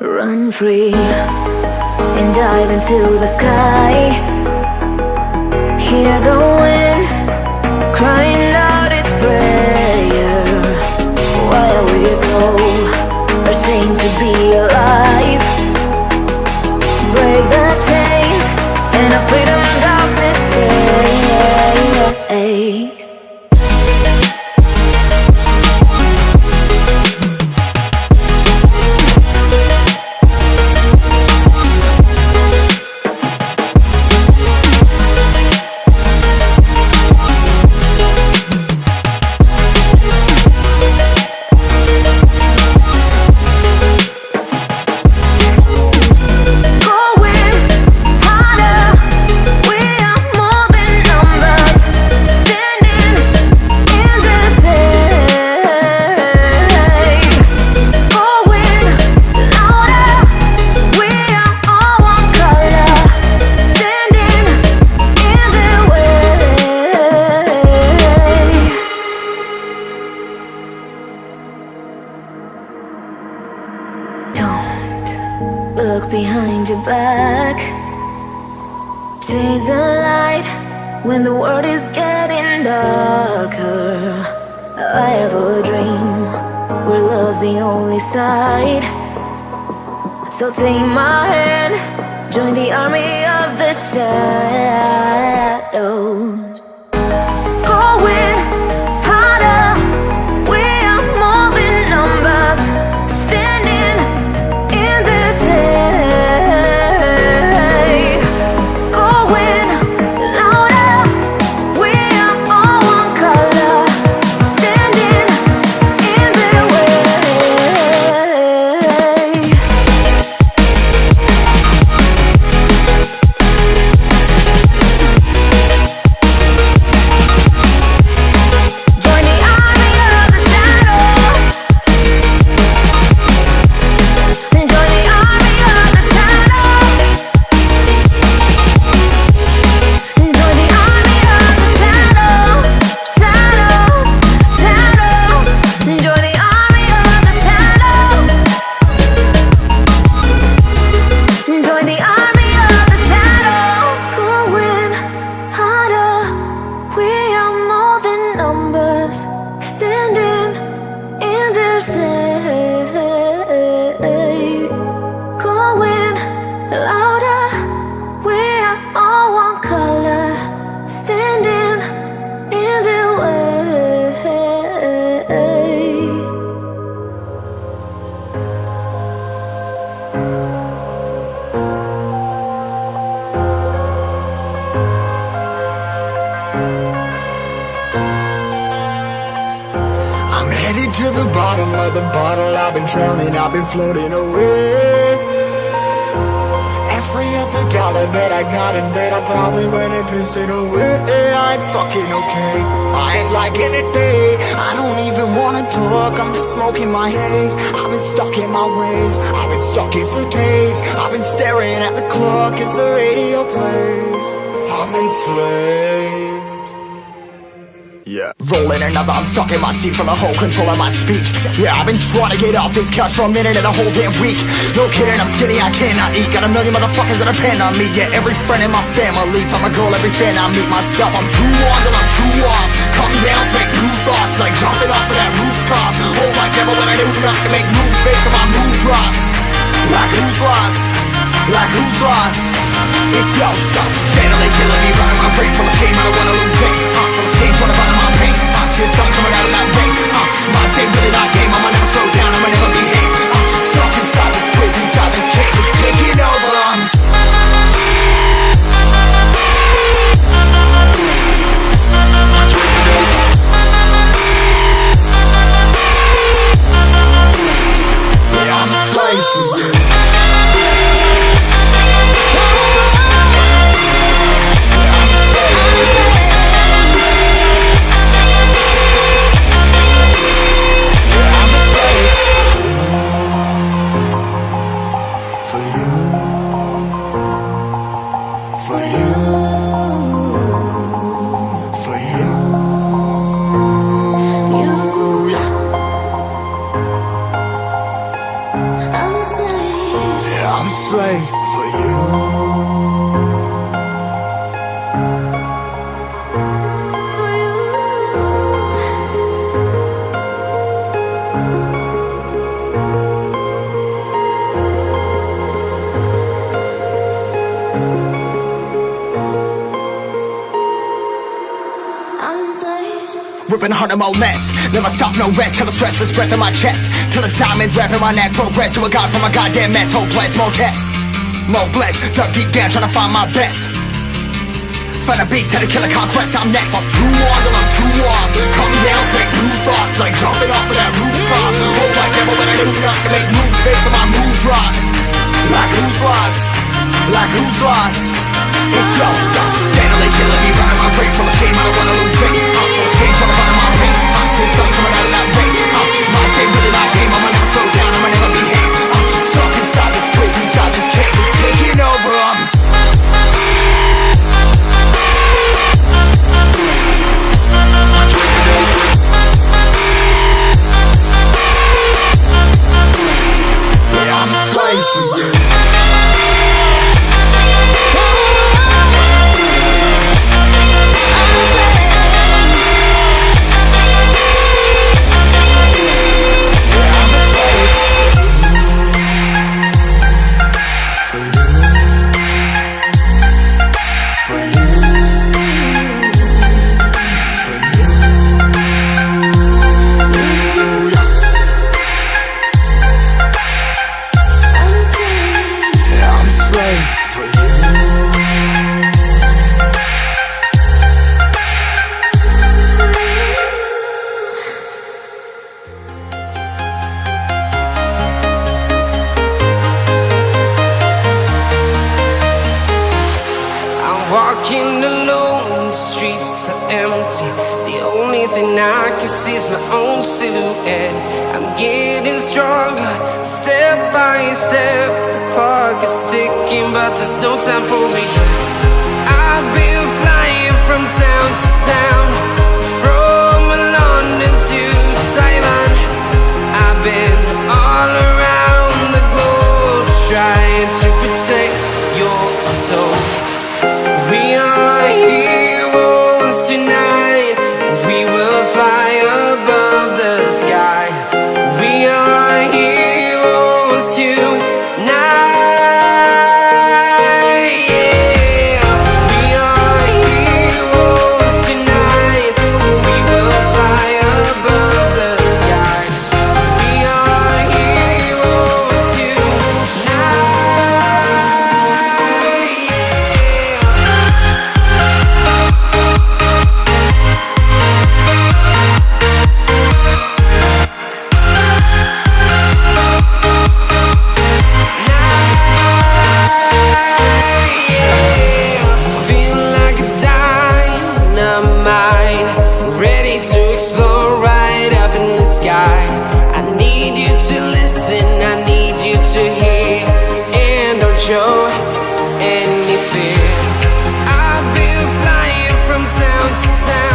Run free and dive into the sky. Hear the wind crying out its prayer. Why are we so ashamed to be alive? Break the chains and our freedom's ours to take. Look behind your back. Chase a light when the world is getting darker. I have a dream where love's the only side. So take my hand, join the army of the shadows. Going harder, we are more than numbers. Standing in this shade. Going louder, we are all one color. Standing in their way. Join the army of the shadows. Join the army of the shadows. Join the army of the shadows. Shadows, shadows. Join the army of the shadows. Join the army of the shadows. Going harder, we are more than numbers. Standing in their shade. Going louder, we are all one color. Standing in their way. I'm headed to the bottom of the bottle. I've been drowning, I've been floating away. Every other dollar that I got in bed, I probably went and pissed it away. I ain't fucking okay, I ain't liking it, babe. I don't even wanna talk, I'm just smoking my haze. I've been stuck in my ways, I've been stuck here for days. I've been staring at the clock as the radio plays. I'm enslaved. Yeah, rolling another, I'm stuck in my seat from the whole control of my speech. Yeah, I've been trying to get off this couch for a minute and a whole damn week. No kidding, I'm skinny, I cannot eat. Got a million motherfuckers that depend on me. Yeah, every friend in my family, from a girl, every fan I meet myself. I'm too on till I'm too off. Come down to make new thoughts, like jumping off of that rooftop. Whole life never when I knew not to make moves based on my mood drops. Like who's lost? Like who's lost? It's yo, steadily killing me, running my brain full of shame. I don't wanna lose it. Full of stage, trying to find my pain. I see the sun coming out of that rain. Minds ain't really not tame. I'ma never slow down, I'ma never behave. Stuck inside this prison, inside this cage, it's taking over. Yeah, I'm a slave for you. I will say Yeah, I'm a slave for you. Ripping harder, more less. Never stop, no rest. Till the stress is breath in my chest. Till it's diamonds wrapping my neck. Progress to a god from a goddamn mess. Hopeless, more tests. More blessed. Dug deep down trying to find my best. Find a beast, had to kill a conquest. I'm next. I'm too on till I'm too off. Calm down, make new thoughts. Like jumping off of that rooftop. Whole life never when I do not to make moves based on my mood drops. Like who's lost? Like who's lost? It's yours, scandally killing me, running my brain full of shame. I don't wanna lose it. I'm full of stage, trying to find my pain. I see something coming out of that rain. Mind ain't really my game. I'ma never slow down. I'ma never behave. I'm stuck inside this prison, inside this cage. It's taking over. Yeah, I'm a slave for you. Walking alone, the streets are empty. The only thing I can see is my own silhouette. I'm getting stronger, step by step. The clock is ticking, but there's no time for regrets. I've been flying from town to town, from London to Taiwan. I've been all around the globe, trying to protect your soul. We are heroes tonight. We will fly above the sky. We are heroes tonight. Yeah. We are heroes tonight. We will fly above the sky. We are heroes tonight. To explore right up in the sky. I need you to listen, I need you to hear, and don't show any fear. I've been flying from town to town.